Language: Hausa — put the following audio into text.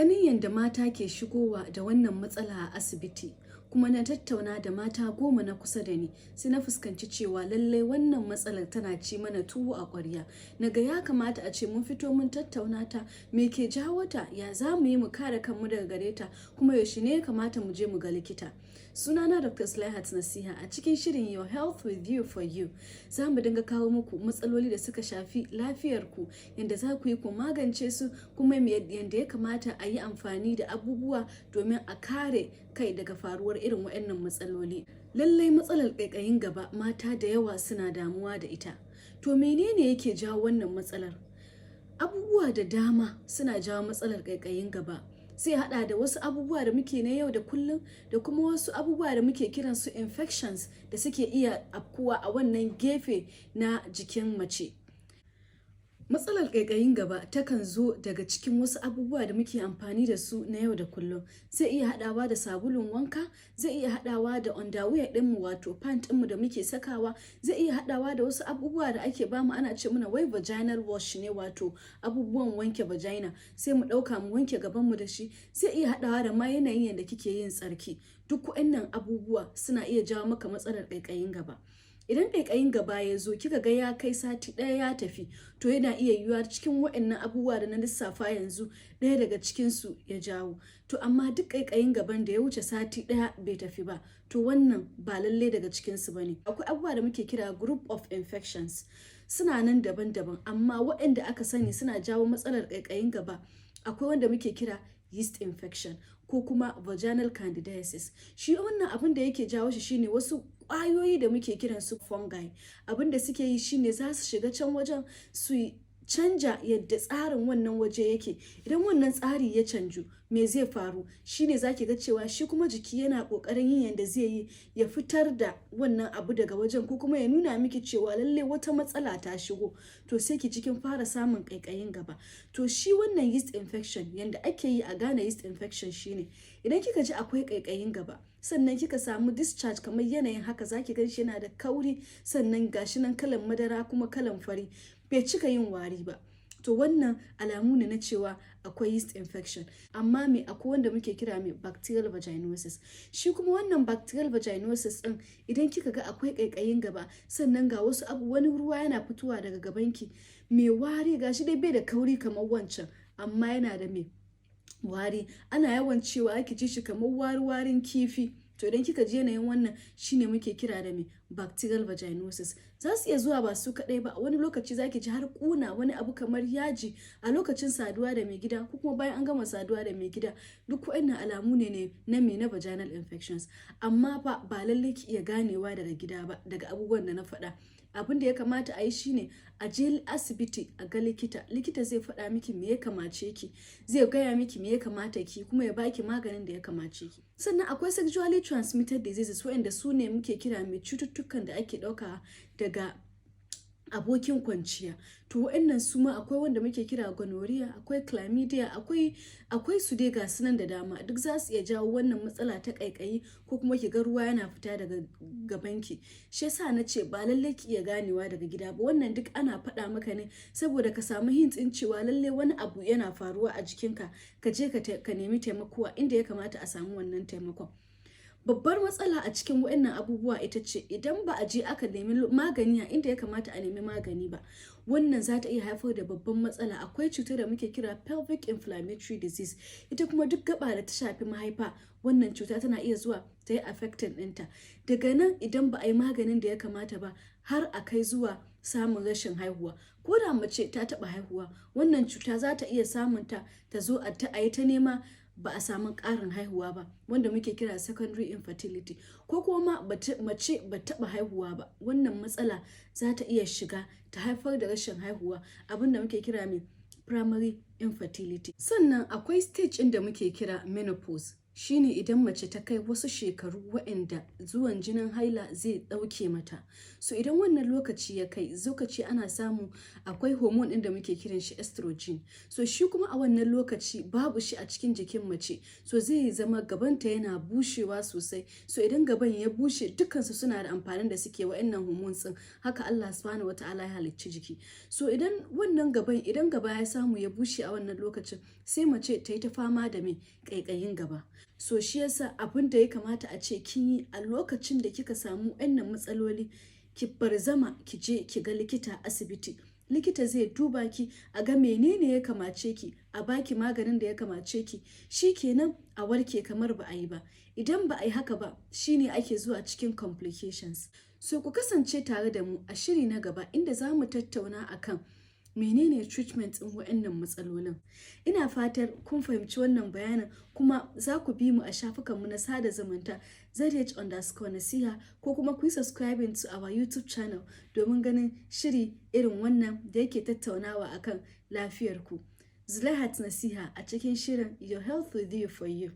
Ganin yadda mata ke shigowa da wannan matsala a asibiti, kuma na tattauna da mata 10 na kusa da ni, sai na fuskanci cewa lallai wannan matsalar tana ci mana tuwo a ƙwarya. Naga ya kamata a ce mun fito mun tattauna ta, me ke jawo ta, ya za mu yi mu kare kanmu daga gare ta, kuma yaushe ne ya kamata mu je mu ga likita. Sunana Dr. Sila Nasiha a cikin shirin Your Health with You for You. Za mu dinga kawo muku matsaloli da suka shafi lafiyarku, yadda za ku yi ku magance su, kuma yadda ya kamata a yi amfani da abubuwa domin a kare kai daga faruwar irin waɗannan matsaloli. Lallai matsalar ƙaiƙayin gaba mata da yawa suna damuwa da ita. To menene yake jawo wannan matsalar? Abubuwa da dama suna jawo matsalar ƙaiƙayin gaba. Sai hada da wasu abubuwa da muke na yau da kullum, da kuma wasu abubuwa da muke kiran su infections da suke iya afkuwa a wannan gefe na jikin mace. Matsalar ƙaiƙayin gaba takan zo daga cikin wasu abubuwa da muke amfani da su na yau da kullum. Zai iya haɗawa da sabulun wanka, zai iya haɗawa da underwear ɗinmu wato pant ɗinmu da muke sakawa, zai iya haɗawa da wasu abubuwa da ake bamu ana ce mana wai vaginal wash ne, wato abubuwan wanke vagina, sai mu ɗauka mu wanke gabanmu da shi. Zai iya haɗawa da ma yanayin yadda kike yin tsarki. Duk waɗannan abubuwa suna iya jawo maka matsalar ƙaiƙayin gaba. Idan ƙaiƙayin gaba ya zo kika ga ya kai sati ɗaya ya tafi, to yana iya yiwuwa cikin waɗannan abubuwa da na lissafa yanzu ɗaya daga cikinsu ya jawo. To amma duk ƙaiƙayin gaban da ya wuce sati ɗaya bai tafi ba, to wannan ba lalle daga cikinsu ba ne. Akwai abubuwa da muke kira group of infections. Suna nan daban-daban, amma waɗanda aka sani suna jawo matsalar ƙaiƙayin gaba akwai wanda muke kira yeast infection ko kuma vaginal candidiasis. Shi wannan abin da yake jawo shi shine wasu ƙwayoyi da muke kiran su fungi. Abin da suke yi shine za su shiga can wajen su canja yadda tsarin wannan waje yake. Idan wannan tsari ya canju, me zai faru? Shine zaki ga cewa shi kuma jiki yana kokarin yin yadda zai yi ya fitar da wannan abu daga wajen, ko kuma ya nuna miki cewa lalle wata matsala ta shigo. To sai ki cikin fara samun ƙaiƙayin gaba. To shi wannan yeast infection, yanda ake yi a gane yeast infection shine idan kika ji akwai ƙaiƙayin gaba, sannan kika samu discharge kamar yanayin haka, zaki gan shi yana da kauri, sannan gashi nan kalan madara kuma kalan fari, bai cika yin wari ba. To wannan alamu ne na cewa akwai yeast infection. Amma me akwai wanda muke kira mai bacterial vaginosis. Shi kuma wannan bacterial vaginosis din, idan kika ga akwai ƙaiƙayin gaba, sannan ga wasu wani ruwa yana fitowa daga gabanki mai wari, gashi dai bai da kauri kamar wancan, amma yana da mai wari. Ana yawan cewa ake ji shi kamar warin kifi. To idan kika ji yanayin wannan, shine muke kira da mai bacterial vaginosis. Za su iya zuwa ba su kaɗai ba, wani lokaci zaki ji har ƙuna, wani abu kamar yaji a lokacin saduwa da mai gida, ko kuma bayan an gama saduwa da mai gida. Duk waɗannan alamu ne na vaginal infections. Amma ba lallai ki iya ganewa daga gida ba, daga abubuwan da na faɗa. Abin da ya kamata a yi shine a je asibiti a ga likita. Likita zai faɗa miki me ya kamace ki, zai gaya miki me ya kamata ki, kuma ya baki maganin da ya kamace ki. Sannan akwai sexually transmitted diseases, waɗanda su ne muke kira mai cututtukan da ake ɗauka daga abokin kwanciya. To waɗannan su ma akwai wanda muke kira gonorrhea, akwai chlamydia, akwai su dai ga sunan da dama. Duk za su iya jawo wannan matsala ta ƙaiƙayi, ko kuma ki ga ruwa yana fita daga gabanki. Shi yasa na ce ba lallai ki iya ganewa daga gida ba. Wannan duk ana faɗa maka ne saboda ka samu hint ɗin cewa lallai wani abu yana faruwa a jikinka, ka je ka nemi taimako inda ya kamata a samu wannan taimakon. Babbar matsala a cikin waɗannan abubuwa ita ce idan ba a je aka nemi magani a inda ya kamata a nemi magani ba, wannan za ta iya haifar da babban matsala. Akwai cutar da muke kira pelvic inflammatory disease. Ita kuma duk gaba da ta shafi mahaifa, wannan cuta tana iya zuwa ta yi affecting ɗinta. Daga nan idan ba a yi maganin da ya kamata ba, har a kai zuwa samun rashin haihuwa. Ko da mace ta taɓa haihuwa, wannan cuta za ta iya samunta ta zo a yi ta nema, ba a samu ƙarin haihuwa ba, wanda muke kira secondary infertility. Ko kuma mace ba taɓa haihuwa ba, wannan matsala za ta iya shiga ta haifar da rashin haihuwa, abinda muke kira mai primary infertility. Sannan akwai stage inda muke kira menopause. shine idan mace ta kai wasu shekaru waɗanda zuwan jinin haila zai ɗauke mata. So idan wannan lokaci ya kai, lokaci ana samu akwai hormone ɗin da muke kiran shi estrogen. So shi kuma a wannan lokaci babu shi a cikin jikin mace. So zai zama gabanta yana bushewa sosai. So idan gaban ya bushe, dukkansu suna da amfanin da suke wa'annan hormones ɗin. Haka Allah subhanahu wata'ala ya halicci jiki. So idan gaba ya samu ya bushe a wannan lokacin, sai mace ta yi ta fama da mai ƙaiƙayin gaba. So shi yasa abin da ya kamata a ce kin yi a lokacin da kika samu wannan matsaloli, ki barzama ki je ki ga likita asibiti. Likita zai duba ki a ga menene ya kamace ki, a baki maganin da ya kamace ki, shi kenan a warke kamar ba a yi ba. Idan ba a yi haka ba, shine ake zuwa cikin complications. So ku kasance tare da mu a shiri na gaba inda za mu tattauna akan menene treatment ɗin wa'annan matsalolin. Ina fatar kun fahimci wannan bayanin, kuma za ku bi mu a shafukanmu na sada zumunta ZH_Nasiha, ko kuma ku yi subscribing to our YouTube channel domin ganin shiri irin wannan da yake tattaunawa akan lafiyarku. Zulaihat Nasiha a cikin shirin Your Health With You For You.